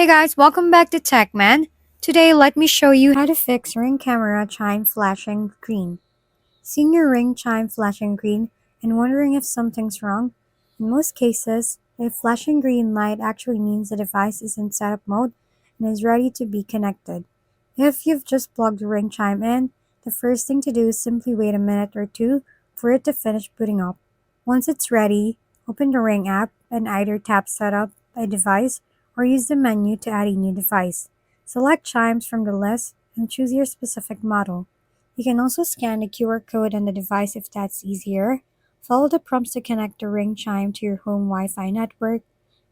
Hey guys, welcome back to TechMan. Today, let me show you how to fix Ring camera chime flashing green. Seeing your Ring chime flashing green and wondering if something's wrong? In most cases, a flashing green light actually means the device is in setup mode and is ready to be connected. If you've just plugged the Ring chime in, the first thing to do is simply wait a minute or two for it to finish booting up. Once it's ready, open the Ring app and either tap Setup a device or use the menu to add a new device. Select chimes from the list and choose your specific model. You can also scan the QR code on the device if that's easier. Follow the prompts to connect the Ring chime to your home Wi-Fi network,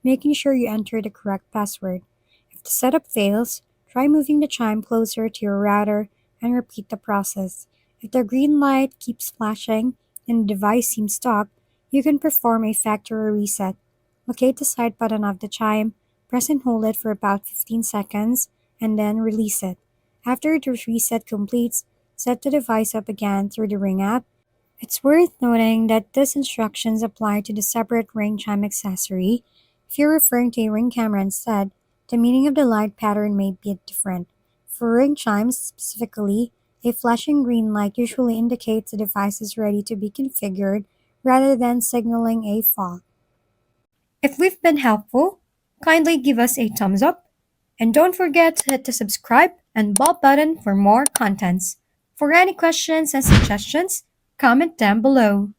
making sure you enter the correct password. If the setup fails, try moving the chime closer to your router and repeat the process. If the green light keeps flashing and the device seems stuck, you can perform a factory reset. Locate the side button of the chime, press and hold it for about 15 seconds, and then release it. After the reset completes, set the device up again through the Ring app. It's worth noting that these instructions apply to the separate Ring chime accessory. If you're referring to a Ring camera instead, the meaning of the light pattern may be different. For Ring chimes specifically, a flashing green light usually indicates the device is ready to be configured rather than signaling a fault. If we've been helpful, kindly give us a thumbs up and don't forget to hit the subscribe and bell button for more contents. For any questions and suggestions, comment down below.